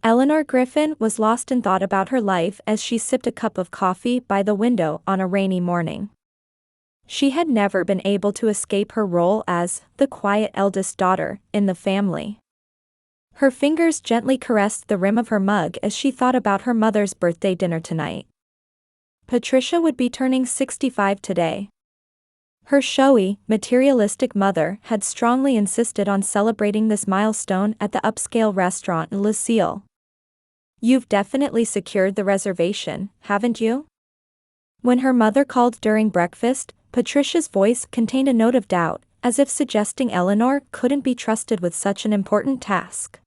Eleanor Griffin was lost in thought about her life as she sipped a cup of coffee by the window on a rainy morning. She had never been able to escape her role as the quiet eldest daughter in the family. Her fingers gently caressed the rim of her mug as she thought about her mother's birthday dinner tonight. Patricia would be turning 65 today. Her showy, materialistic mother had strongly insisted on celebrating this milestone at the upscale restaurant Lucille. "You've definitely secured the reservation, haven't you?" When her mother called during breakfast, Patricia's voice contained a note of doubt, as if suggesting Eleanor couldn't be trusted with such an important task.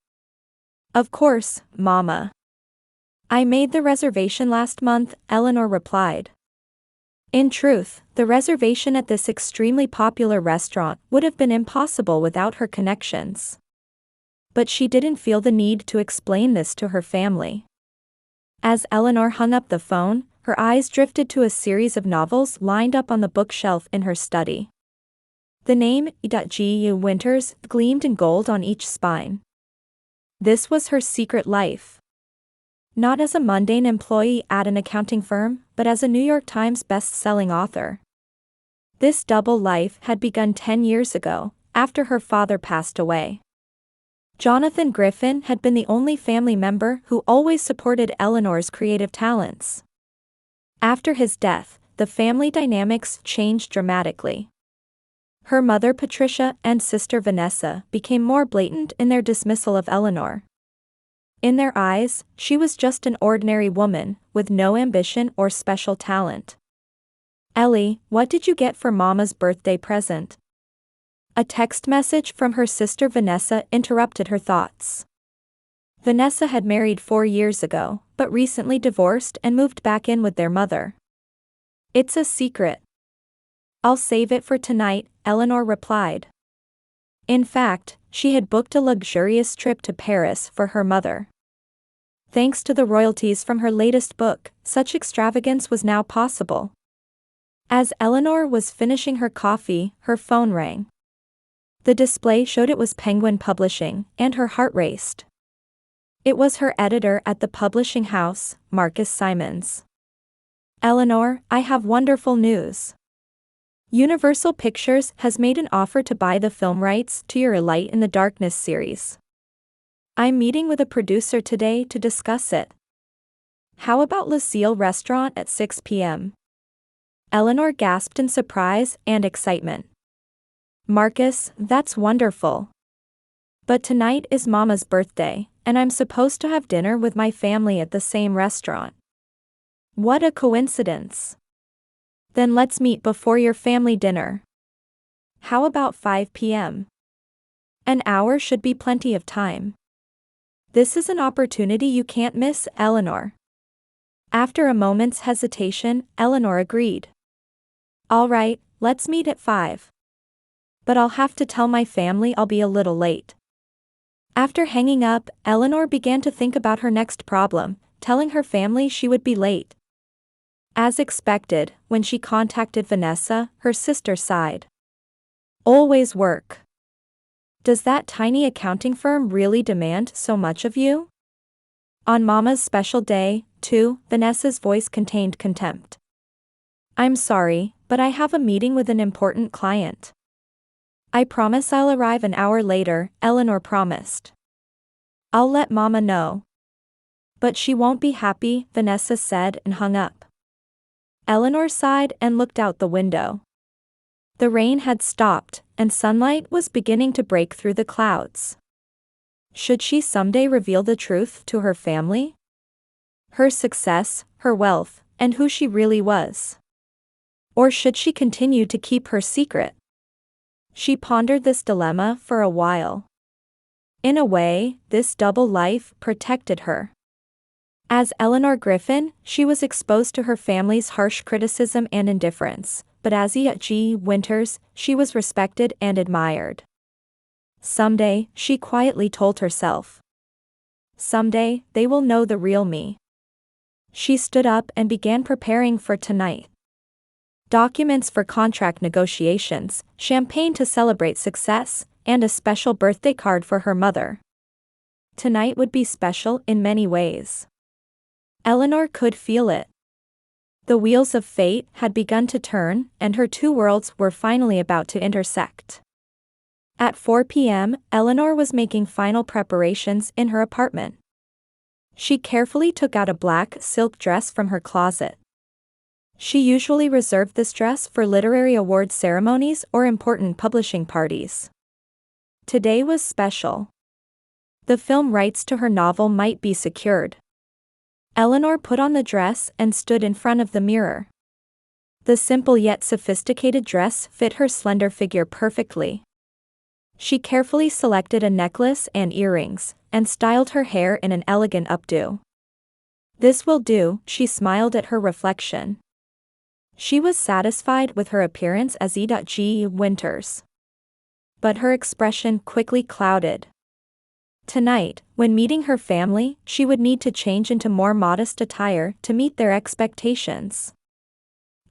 "Of course, Mama. I made the reservation last month," Eleanor replied. In truth, the reservation at this extremely popular restaurant would have been impossible without her connections. But she didn't feel the need to explain this to her family. As Eleanor hung up the phone, her eyes drifted to a series of novels lined up on the bookshelf in her study. The name E.G. Winters gleamed in gold on each spine. This was her secret life. Not as a mundane employee at an accounting firm, but as a New York Times best-selling author. This double life had begun 10 years ago, after her father passed away. Jonathan Griffin had been the only family member who always supported Eleanor's creative talents. After his death, the family dynamics changed dramatically. Her mother Patricia and sister Vanessa became more blatant in their dismissal of Eleanor. In their eyes, she was just an ordinary woman, with no ambition or special talent. "Ellie, what did you get for Mama's birthday present?" A text message from her sister Vanessa interrupted her thoughts. Vanessa had married 4 years ago, but recently divorced and moved back in with their mother. "It's a secret. I'll save it for tonight," Eleanor replied. In fact, she had booked a luxurious trip to Paris for her mother. Thanks to the royalties from her latest book, such extravagance was now possible. As Eleanor was finishing her coffee, her phone rang. The display showed it was Penguin Publishing, and her heart raced. It was her editor at the publishing house, Marcus Simons. "Eleanor, I have wonderful news. Universal Pictures has made an offer to buy the film rights to your A Light in the Darkness series. I'm meeting with a producer today to discuss it. How about Lucille Restaurant at 6 p.m.? Eleanor gasped in surprise and excitement. "Marcus, that's wonderful. But tonight is Mama's birthday, and I'm supposed to have dinner with my family at the same restaurant. What a coincidence. Then let's meet before your family dinner. How about 5 p.m.? An hour should be plenty of time. This is an opportunity you can't miss, Eleanor." After a moment's hesitation, Eleanor agreed. "All right, let's meet at 5. But I'll have to tell my family I'll be a little late." After hanging up, Eleanor began to think about her next problem, telling her family she would be late. As expected, when she contacted Vanessa, her sister sighed. "Always work. Does that tiny accounting firm really demand so much of you?" On Mama's special day, too, Vanessa's voice contained contempt. "I'm sorry, but I have a meeting with an important client. I promise I'll arrive an hour later," Eleanor promised. "I'll let Mama know." "But she won't be happy," Vanessa said and hung up. Eleanor sighed and looked out the window. The rain had stopped, and sunlight was beginning to break through the clouds. Should she someday reveal the truth to her family? Her success, her wealth, and who she really was? Or should she continue to keep her secret? She pondered this dilemma for a while. In a way, this double life protected her. As Eleanor Griffin, she was exposed to her family's harsh criticism and indifference, but as E.G. Winters, she was respected and admired. Someday, she quietly told herself. Someday, they will know the real me. She stood up and began preparing for tonight. Documents for contract negotiations, champagne to celebrate success, and a special birthday card for her mother. Tonight would be special in many ways. Eleanor could feel it. The wheels of fate had begun to turn, and her two worlds were finally about to intersect. At 4 p.m., Eleanor was making final preparations in her apartment. She carefully took out a black silk dress from her closet. She usually reserved this dress for literary award ceremonies or important publishing parties. Today was special. The film rights to her novel might be secured. Eleanor put on the dress and stood in front of the mirror. The simple yet sophisticated dress fit her slender figure perfectly. She carefully selected a necklace and earrings, and styled her hair in an elegant updo. "This will do," she smiled at her reflection. She was satisfied with her appearance as E.G. Winters. But her expression quickly clouded. Tonight, when meeting her family, she would need to change into more modest attire to meet their expectations.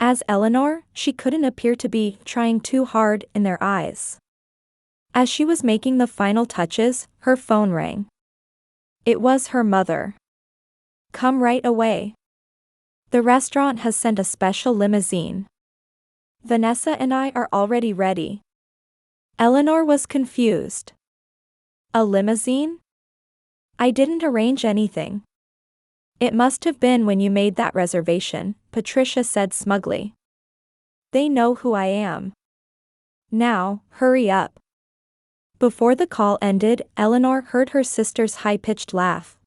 As Eleanor, she couldn't appear to be trying too hard in their eyes. As she was making the final touches, her phone rang. It was her mother. "Come right away. The restaurant has sent a special limousine. Vanessa and I are already ready." Eleanor was confused. "A limousine? I didn't arrange anything." "It must have been when you made that reservation," Patricia said smugly. "They know who I am. Now, hurry up." Before the call ended, Eleanor heard her sister's high-pitched laugh.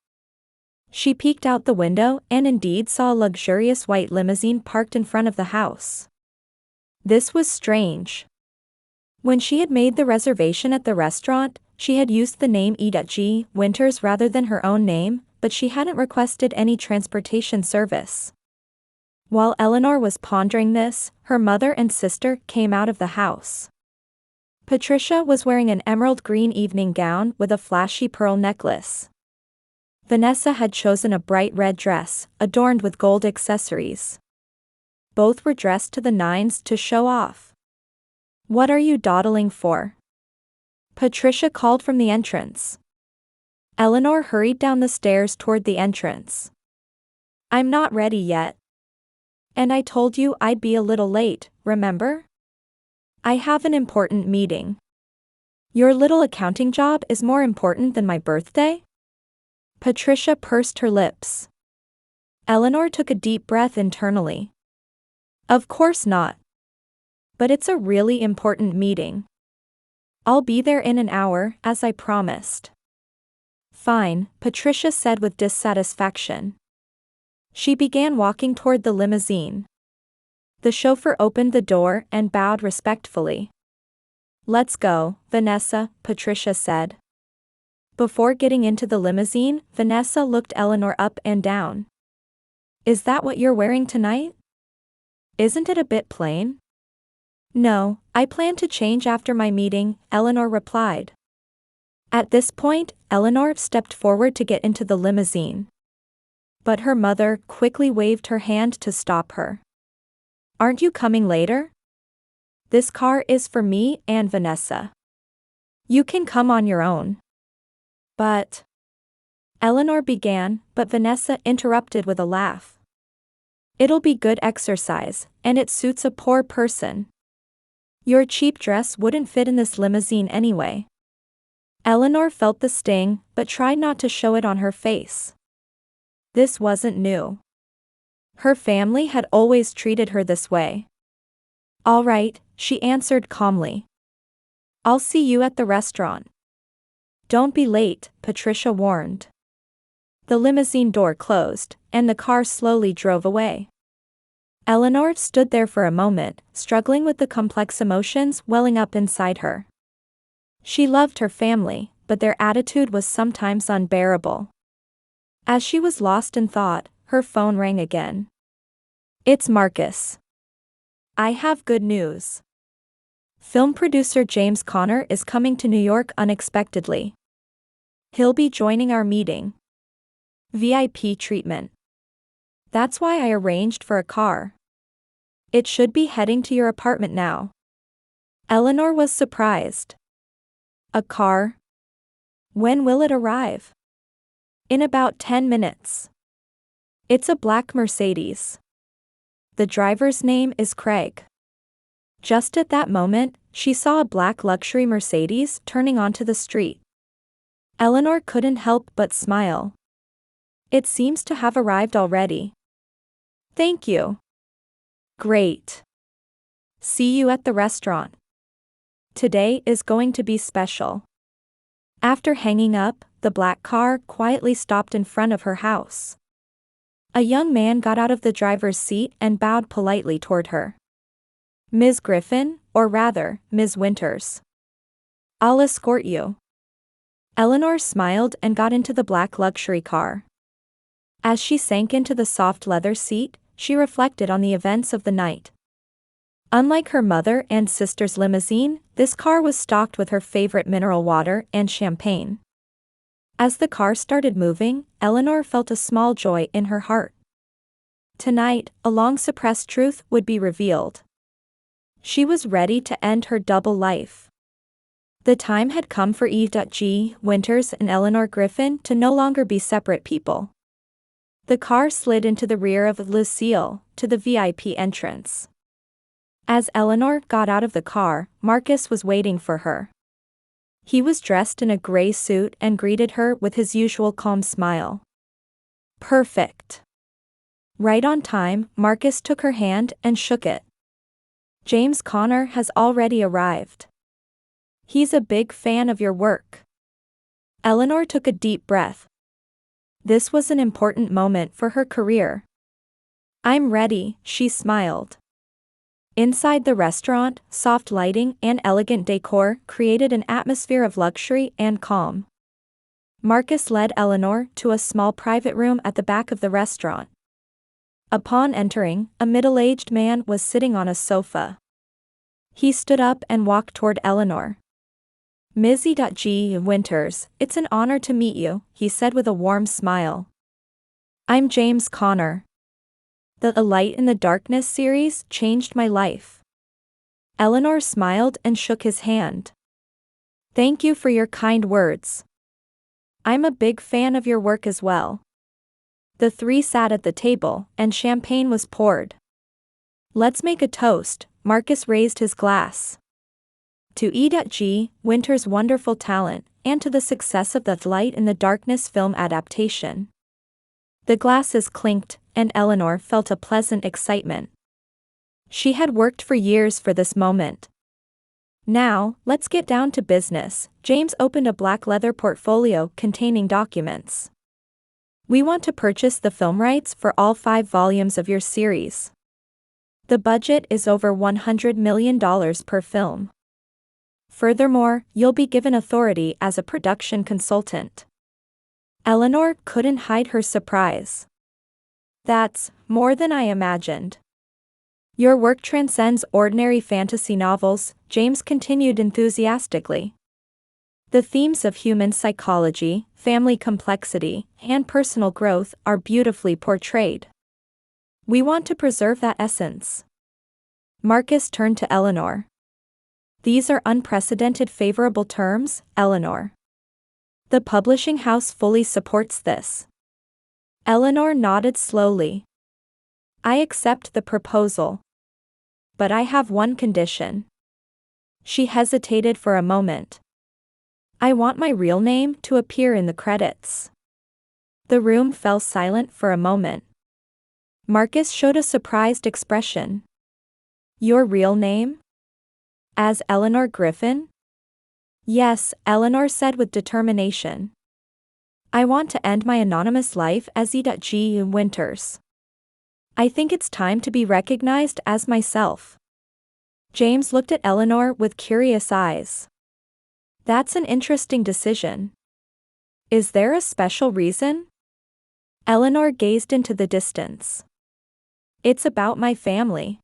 She peeked out the window and indeed saw a luxurious white limousine parked in front of the house. This was strange. When she had made the reservation at the restaurant, she had used the name E.G. Winters rather than her own name, but she hadn't requested any transportation service. While Eleanor was pondering this, her mother and sister came out of the house. Patricia was wearing an emerald green evening gown with a flashy pearl necklace. Vanessa had chosen a bright red dress, adorned with gold accessories. Both were dressed to the nines to show off. "What are you dawdling for?" Patricia called from the entrance. Eleanor hurried down the stairs toward the entrance. "I'm not ready yet. And I told you I'd be a little late, remember? I have an important meeting." "Your little accounting job is more important than my birthday?" Patricia pursed her lips. Eleanor took a deep breath internally. "Of course not. But it's a really important meeting. I'll be there in an hour, as I promised." "Fine," Patricia said with dissatisfaction. She began walking toward the limousine. The chauffeur opened the door and bowed respectfully. "Let's go, Vanessa," Patricia said. Before getting into the limousine, Vanessa looked Eleanor up and down. "Is that what you're wearing tonight? Isn't it a bit plain?" "No, I plan to change after my meeting," Eleanor replied. At this point, Eleanor stepped forward to get into the limousine. But her mother quickly waved her hand to stop her. "Aren't you coming later? This car is for me and Vanessa. You can come on your own." "But..." Eleanor began, but Vanessa interrupted with a laugh. "It'll be good exercise, and it suits a poor person. Your cheap dress wouldn't fit in this limousine anyway." Eleanor felt the sting, but tried not to show it on her face. This wasn't new. Her family had always treated her this way. "All right," she answered calmly. "I'll see you at the restaurant." "Don't be late," Patricia warned. The limousine door closed, and the car slowly drove away. Eleanor stood there for a moment, struggling with the complex emotions welling up inside her. She loved her family, but their attitude was sometimes unbearable. As she was lost in thought, her phone rang again. "It's Marcus. I have good news. Film producer James Connor is coming to New York unexpectedly. He'll be joining our meeting. VIP treatment. That's why I arranged for a car. It should be heading to your apartment now." Eleanor was surprised. "A car? When will it arrive?" In about 10 minutes. It's a black Mercedes. The driver's name is Craig. Just at that moment, she saw a black luxury Mercedes turning onto the street. Eleanor couldn't help but smile. It seems to have arrived already. Thank you. Great. See you at the restaurant. Today is going to be special. After hanging up, the black car quietly stopped in front of her house. A young man got out of the driver's seat and bowed politely toward her. Ms. Griffin, or rather, Ms. Winters. I'll escort you. Eleanor smiled and got into the black luxury car. As she sank into the soft leather seat, she reflected on the events of the night. Unlike her mother and sister's limousine, this car was stocked with her favorite mineral water and champagne. As the car started moving, Eleanor felt a small joy in her heart. Tonight, a long-suppressed truth would be revealed. She was ready to end her double life. The time had come for E.G. Winters and Eleanor Griffin to no longer be separate people. The car slid into the rear of Lucille, to the VIP entrance. As Eleanor got out of the car, Marcus was waiting for her. He was dressed in a gray suit and greeted her with his usual calm smile. Perfect. Right on time, Marcus took her hand and shook it. James Connor has already arrived. He's a big fan of your work. Eleanor took a deep breath. This was an important moment for her career. I'm ready, she smiled. Inside the restaurant, soft lighting and elegant decor created an atmosphere of luxury and calm. Marcus led Eleanor to a small private room at the back of the restaurant. Upon entering, a middle-aged man was sitting on a sofa. He stood up and walked toward Eleanor. Ms. E.G. Winters, it's an honor to meet you, he said with a warm smile. I'm James Connor. The A Light in the Darkness series changed my life. Eleanor smiled and shook his hand. Thank you for your kind words. I'm a big fan of your work as well. The three sat at the table, and champagne was poured. Let's make a toast, Marcus raised his glass. To E.G. Winters' wonderful talent, and to the success of the Light in the Darkness film adaptation. The glasses clinked, and Eleanor felt a pleasant excitement. She had worked for years for this moment. Now, let's get down to business. James opened a black leather portfolio containing documents. We want to purchase the film rights for all 5 volumes of your series. The budget is over $100 million per film. Furthermore, you'll be given authority as a production consultant. Eleanor couldn't hide her surprise. That's more than I imagined. Your work transcends ordinary fantasy novels, James continued enthusiastically. The themes of human psychology, family complexity, and personal growth are beautifully portrayed. We want to preserve that essence. Marcus turned to Eleanor. These are unprecedented favorable terms, Eleanor. The publishing house fully supports this. Eleanor nodded slowly. I accept the proposal. But I have one condition. She hesitated for a moment. I want my real name to appear in the credits. The room fell silent for a moment. Marcus showed a surprised expression. Your real name? As Eleanor Griffin? Yes, Eleanor said with determination. I want to end my anonymous life as E.G. Winters. I think it's time to be recognized as myself. James looked at Eleanor with curious eyes. That's an interesting decision. Is there a special reason? Eleanor gazed into the distance. It's about my family.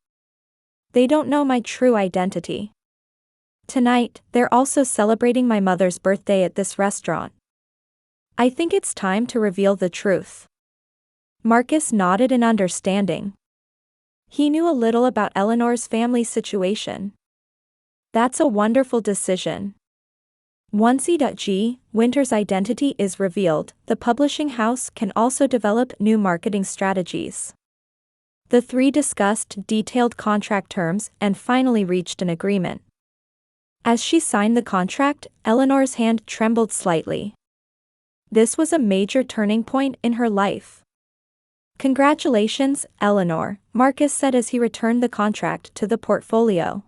They don't know my true identity. Tonight, they're also celebrating my mother's birthday at this restaurant. I think it's time to reveal the truth. Marcus nodded in understanding. He knew a little about Eleanor's family situation. That's a wonderful decision. Once E.G. Winter's identity is revealed, the publishing house can also develop new marketing strategies. The three discussed detailed contract terms and finally reached an agreement. As she signed the contract, Eleanor's hand trembled slightly. This was a major turning point in her life. "Congratulations, Eleanor," Marcus said as he returned the contract to the portfolio.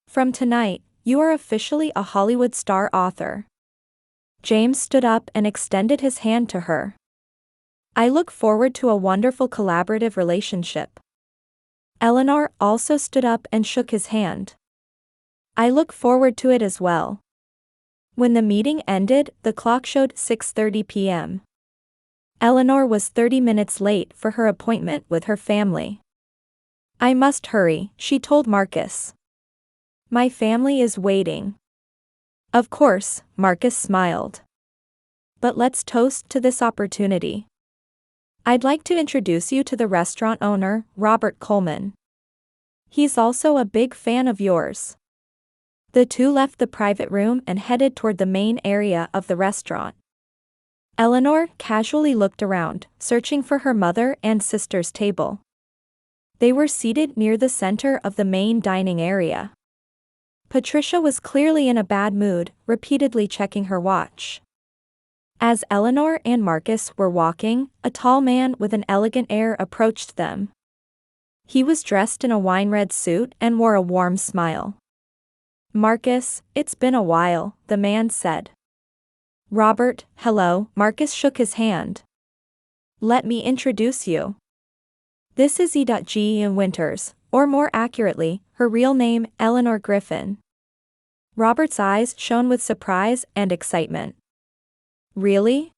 "From tonight, you are officially a Hollywood star author." James stood up and extended his hand to her. "I look forward to a wonderful collaborative relationship." Eleanor also stood up and shook his hand. "I look forward to it as well." When the meeting ended, the clock showed 6:30 p.m. Eleanor was 30 minutes late for her appointment with her family. "I must hurry," she told Marcus. "My family is waiting." "Of course," Marcus smiled. "But let's toast to this opportunity. I'd like to introduce you to the restaurant owner, Robert Coleman. He's also a big fan of yours." The two left the private room and headed toward the main area of the restaurant. Eleanor casually looked around, searching for her mother and sister's table. They were seated near the center of the main dining area. Patricia was clearly in a bad mood, repeatedly checking her watch. As Eleanor and Marcus were walking, a tall man with an elegant air approached them. He was dressed in a wine-red suit and wore a warm smile. "Marcus, it's been a while," the man said. "Robert, hello," Marcus shook his hand. "Let me introduce you. This is E.G. Winters, or more accurately, her real name, Eleanor Griffin." Robert's eyes shone with surprise and excitement. "Really?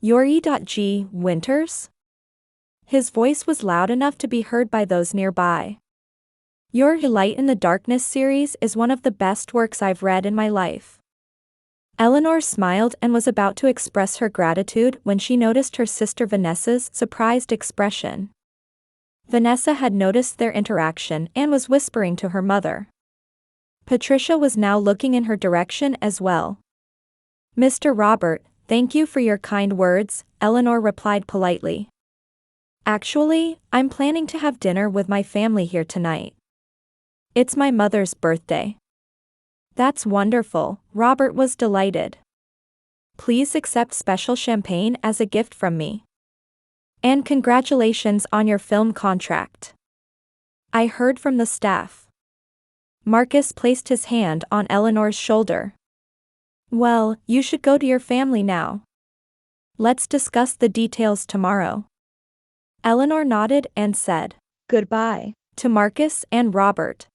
You're E.G. Winters?" His voice was loud enough to be heard by those nearby. "Your Light in the Darkness series is one of the best works I've read in my life." Eleanor smiled and was about to express her gratitude when she noticed her sister Vanessa's surprised expression. Vanessa had noticed their interaction and was whispering to her mother. Patricia was now looking in her direction as well. "Mr. Robert, thank you for your kind words," Eleanor replied politely. "Actually, I'm planning to have dinner with my family here tonight. It's my mother's birthday." "That's wonderful," Robert was delighted. "Please accept special champagne as a gift from me. And congratulations on your film contract. I heard from the staff." Marcus placed his hand on Eleanor's shoulder. "Well, you should go to your family now. Let's discuss the details tomorrow." Eleanor nodded and said goodbye to Marcus and Robert.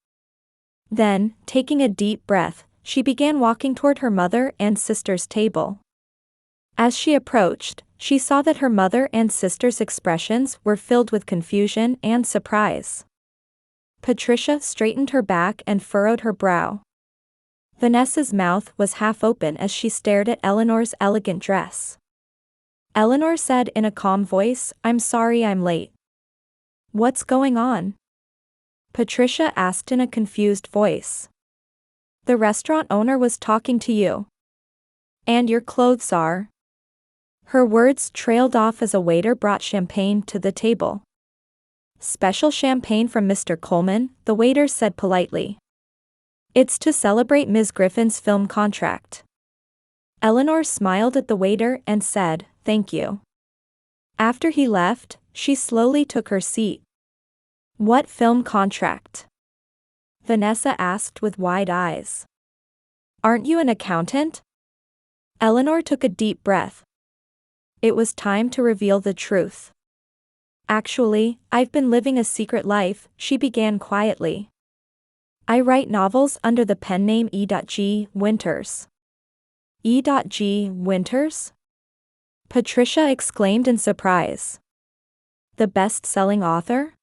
Then, taking a deep breath, she began walking toward her mother and sister's table. As she approached, she saw that her mother and sister's expressions were filled with confusion and surprise. Patricia straightened her back and furrowed her brow. Vanessa's mouth was half open as she stared at Eleanor's elegant dress. Eleanor said in a calm voice, "I'm sorry I'm late." "What's going on?" Patricia asked in a confused voice. "The restaurant owner was talking to you. And your clothes are..." Her words trailed off as a waiter brought champagne to the table. "Special champagne from Mr. Coleman," the waiter said politely. "It's to celebrate Ms. Griffin's film contract." Eleanor smiled at the waiter and said, "Thank you." After he left, she slowly took her seat. "What film contract?" Vanessa asked with wide eyes. "Aren't you an accountant?" Eleanor took a deep breath. It was time to reveal the truth. "Actually, I've been living a secret life," she began quietly. "I write novels under the pen name E.G. Winters." E.G. Winters? Patricia exclaimed in surprise. "The best-selling author?"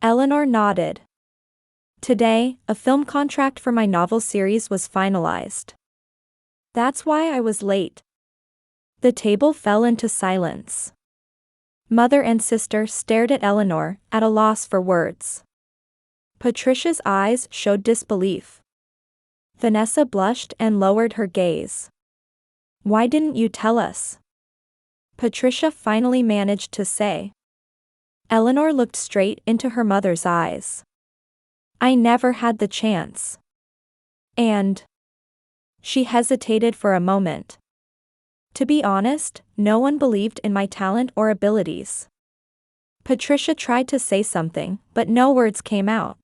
Eleanor nodded. "Today, a film contract for my novel series was finalized. That's why I was late." The table fell into silence. Mother and sister stared at Eleanor, at a loss for words. Patricia's eyes showed disbelief. Vanessa blushed and lowered her gaze. Why didn't you tell us? Patricia finally managed to say. Eleanor looked straight into her mother's eyes. I never had the chance. And she hesitated for a moment. To be honest, no one believed in my talent or abilities. Patricia tried to say something, but no words came out.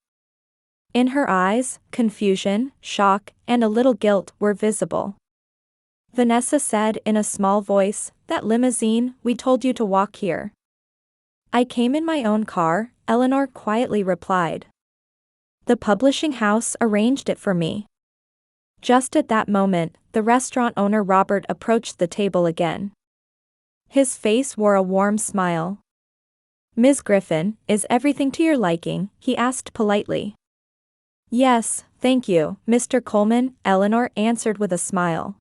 In her eyes, confusion, shock, and a little guilt were visible. Vanessa said in a small voice, that limousine, we told you to walk here. I came in my own car, Eleanor quietly replied. The publishing house arranged it for me. Just at that moment, the restaurant owner Robert approached the table again. His face wore a warm smile. Ms. Griffin, is everything to your liking? He asked politely. Yes, thank you, Mr. Coleman, Eleanor answered with a smile.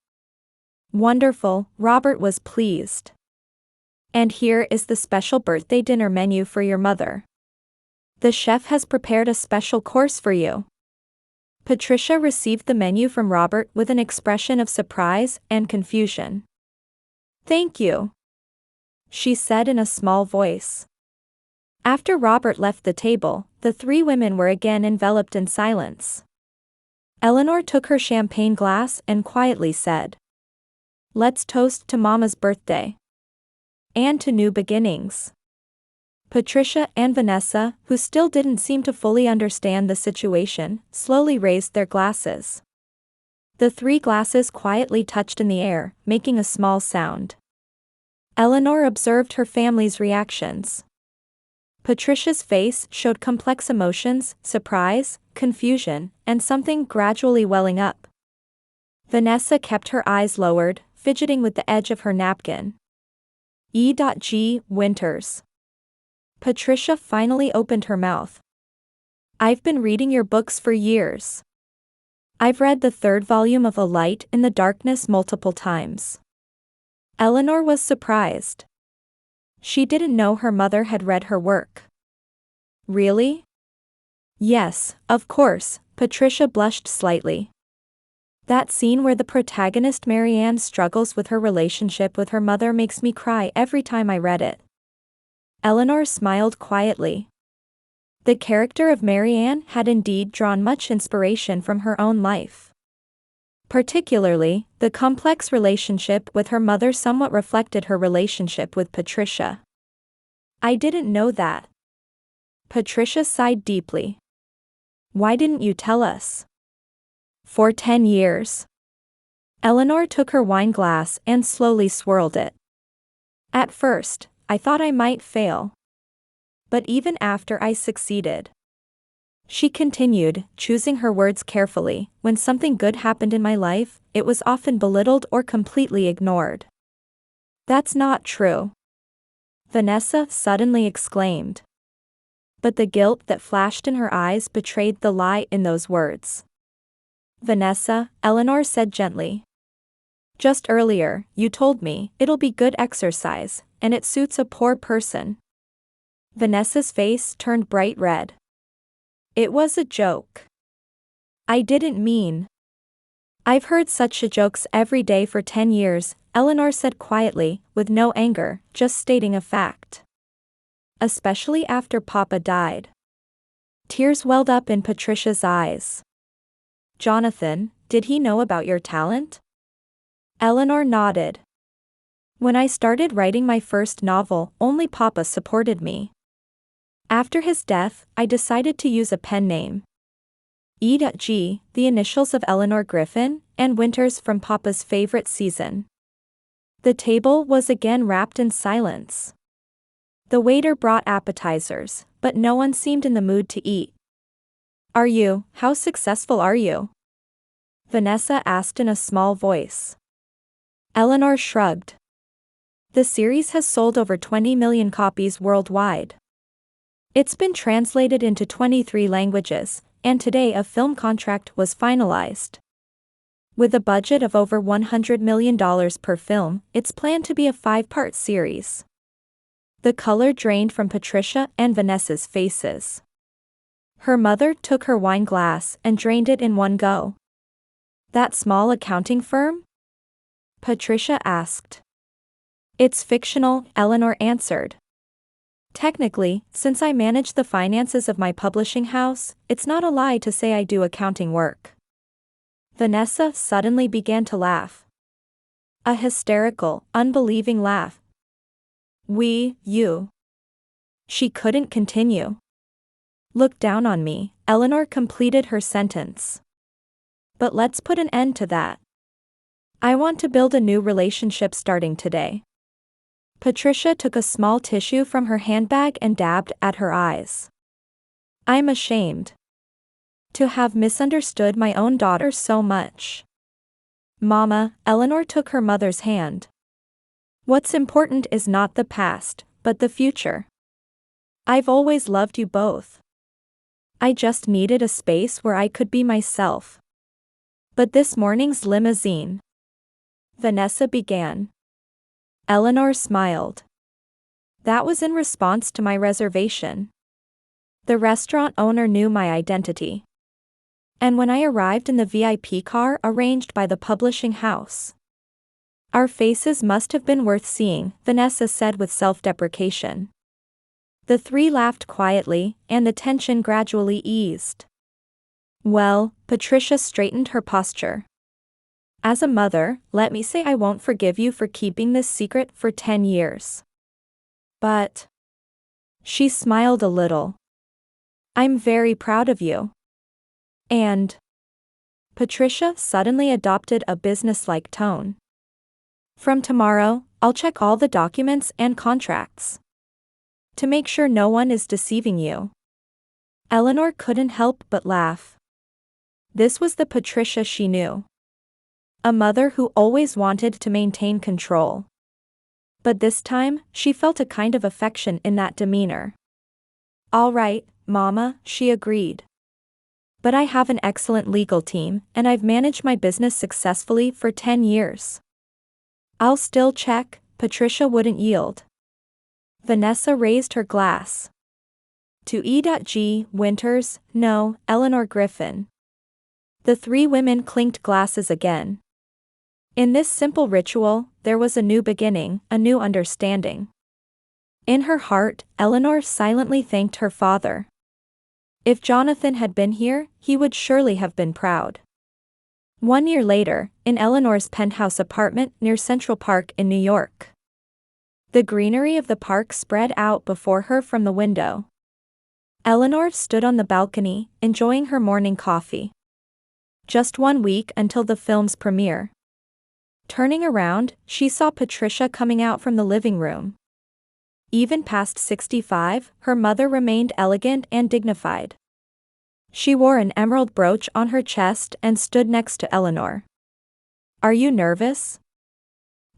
Wonderful, Robert was pleased. And here is the special birthday dinner menu for your mother. The chef has prepared a special course for you. Patricia received the menu from Robert with an expression of surprise and confusion. Thank you, she said in a small voice. After Robert left the table, the three women were again enveloped in silence. Eleanor took her champagne glass and quietly said, Let's toast to Mama's birthday. And to new beginnings. Patricia and Vanessa, who still didn't seem to fully understand the situation, slowly raised their glasses. The three glasses quietly touched in the air, making a small sound. Eleanor observed her family's reactions. Patricia's face showed complex emotions, surprise, confusion, and something gradually welling up. Vanessa kept her eyes lowered, fidgeting with the edge of her napkin. E.G. Winters. Patricia finally opened her mouth. I've been reading your books for years. I've read the third volume of A Light in the Darkness multiple times. Eleanor was surprised. She didn't know her mother had read her work. Really? Yes, of course, Patricia blushed slightly. That scene where the protagonist Marianne struggles with her relationship with her mother makes me cry every time I read it. Eleanor smiled quietly. The character of Marianne had indeed drawn much inspiration from her own life. Particularly, the complex relationship with her mother somewhat reflected her relationship with Patricia. I didn't know that. Patricia sighed deeply. Why didn't you tell us? For 10 years. Eleanor took her wine glass and slowly swirled it. At first, I thought I might fail. But even after I succeeded. She continued, choosing her words carefully, when something good happened in my life, it was often belittled or completely ignored. That's not true. Vanessa suddenly exclaimed. But the guilt that flashed in her eyes betrayed the lie in those words. Vanessa, Eleanor said gently. Just earlier, you told me, it'll be good exercise, and it suits a poor person. Vanessa's face turned bright red. It was a joke. I didn't mean. I've heard such jokes every day for 10 years, Eleanor said quietly, with no anger, just stating a fact. Especially after Papa died. Tears welled up in Patricia's eyes. Jonathan, did he know about your talent? Eleanor nodded. When I started writing my first novel, only Papa supported me. After his death, I decided to use a pen name. E.G., the initials of Eleanor Griffin, and Winters from Papa's favorite season. The table was again wrapped in silence. The waiter brought appetizers, but no one seemed in the mood to eat. How successful are you? Vanessa asked in a small voice. Eleanor shrugged. The series has sold over 20 million copies worldwide. It's been translated into 23 languages, and today a film contract was finalized. With a budget of over $100 million per film, it's planned to be a 5-part series. The color drained from Patricia and Vanessa's faces. Her mother took her wine glass and drained it in one go. That small accounting firm? Patricia asked. It's fictional, Eleanor answered. Technically, since I manage the finances of my publishing house, it's not a lie to say I do accounting work. Vanessa suddenly began to laugh. A hysterical, unbelieving laugh. You. She couldn't continue. Look down on me, Eleanor completed her sentence. But let's put an end to that. I want to build a new relationship starting today. Patricia took a small tissue from her handbag and dabbed at her eyes. I'm ashamed to have misunderstood my own daughter so much. Mama, Eleanor took her mother's hand. What's important is not the past, but the future. I've always loved you both. I just needed a space where I could be myself. But this morning's limousine. Vanessa began. Eleanor smiled. That was in response to my reservation. The restaurant owner knew my identity. And when I arrived in the VIP car arranged by the publishing house. Our faces must have been worth seeing, Vanessa said with self-deprecation. The three laughed quietly, and the tension gradually eased. Well, Patricia straightened her posture. As a mother, let me say I won't forgive you for keeping this secret for 10 years. But. She smiled a little. I'm very proud of you. And. Patricia suddenly adopted a businesslike tone. From tomorrow, I'll check all the documents and contracts. To make sure no one is deceiving you. Eleanor couldn't help but laugh. This was the Patricia she knew. A mother who always wanted to maintain control. But this time, she felt a kind of affection in that demeanor. All right, Mama, she agreed. But I have an excellent legal team, and I've managed my business successfully for 10 years. I'll still check, Patricia wouldn't yield. Vanessa raised her glass. To E.G. Winters, no, Eleanor Griffin. The three women clinked glasses again. In this simple ritual, there was a new beginning, a new understanding. In her heart, Eleanor silently thanked her father. If Jonathan had been here, he would surely have been proud. 1 year later, in Eleanor's penthouse apartment near Central Park in New York. The greenery of the park spread out before her from the window. Eleanor stood on the balcony, enjoying her morning coffee. Just 1 week until the film's premiere. Turning around, she saw Patricia coming out from the living room. Even past 65, her mother remained elegant and dignified. She wore an emerald brooch on her chest and stood next to Eleanor. Are you nervous?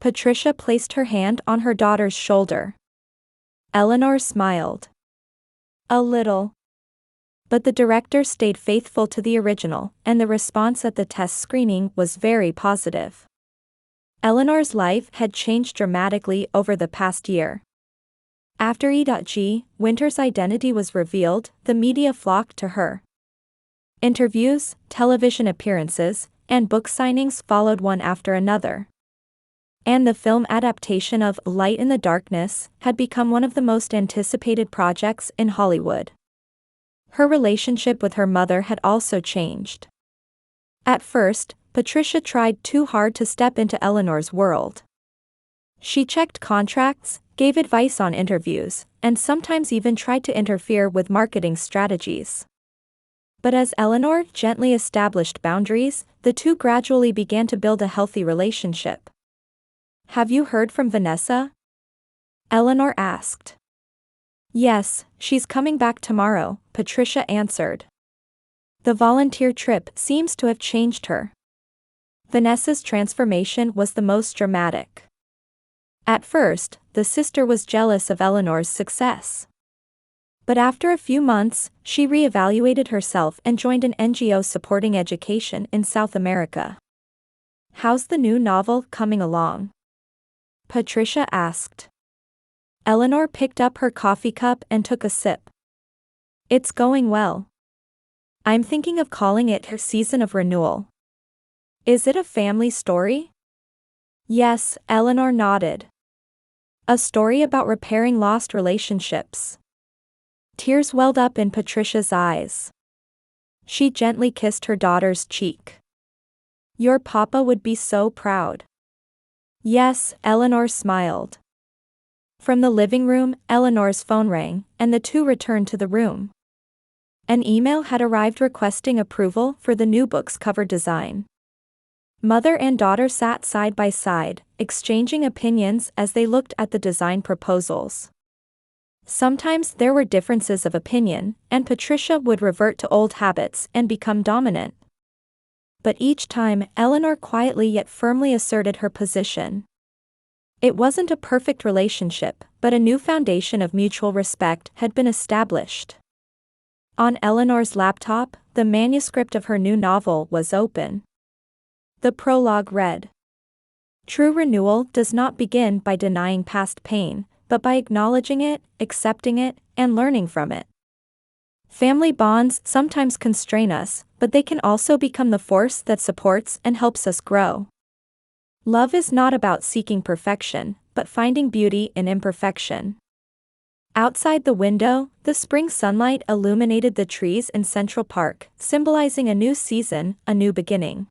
Patricia placed her hand on her daughter's shoulder. Eleanor smiled. A little. But the director stayed faithful to the original, and the response at the test screening was very positive. Eleanor's life had changed dramatically over the past year. After E.G. Winters' identity was revealed, the media flocked to her. Interviews, television appearances, and book signings followed one after another. And the film adaptation of Light in the Darkness had become one of the most anticipated projects in Hollywood. Her relationship with her mother had also changed. At first, Patricia tried too hard to step into Eleanor's world. She checked contracts, gave advice on interviews, and sometimes even tried to interfere with marketing strategies. But as Eleanor gently established boundaries, the two gradually began to build a healthy relationship. Have you heard from Vanessa? Eleanor asked. Yes, she's coming back tomorrow, Patricia answered. The volunteer trip seems to have changed her. Vanessa's transformation was the most dramatic. At first, the sister was jealous of Eleanor's success. But after a few months, she reevaluated herself and joined an NGO supporting education in South America. How's the new novel coming along? Patricia asked. Eleanor picked up her coffee cup and took a sip. It's going well. I'm thinking of calling it her season of renewal. Is it a family story? Yes, Eleanor nodded. A story about repairing lost relationships. Tears welled up in Patricia's eyes. She gently kissed her daughter's cheek. Your papa would be so proud. Yes, Eleanor smiled. From the living room, Eleanor's phone rang, and the two returned to the room. An email had arrived requesting approval for the new book's cover design. Mother and daughter sat side by side, exchanging opinions as they looked at the design proposals. Sometimes there were differences of opinion, and Patricia would revert to old habits and become dominant. But each time, Eleanor quietly yet firmly asserted her position. It wasn't a perfect relationship, but a new foundation of mutual respect had been established. On Eleanor's laptop, the manuscript of her new novel was open. The prologue read, "True renewal does not begin by denying past pain, but by acknowledging it, accepting it, and learning from it. Family bonds sometimes constrain us, but they can also become the force that supports and helps us grow. Love is not about seeking perfection, but finding beauty in imperfection." Outside the window, the spring sunlight illuminated the trees in Central Park, symbolizing a new season, a new beginning.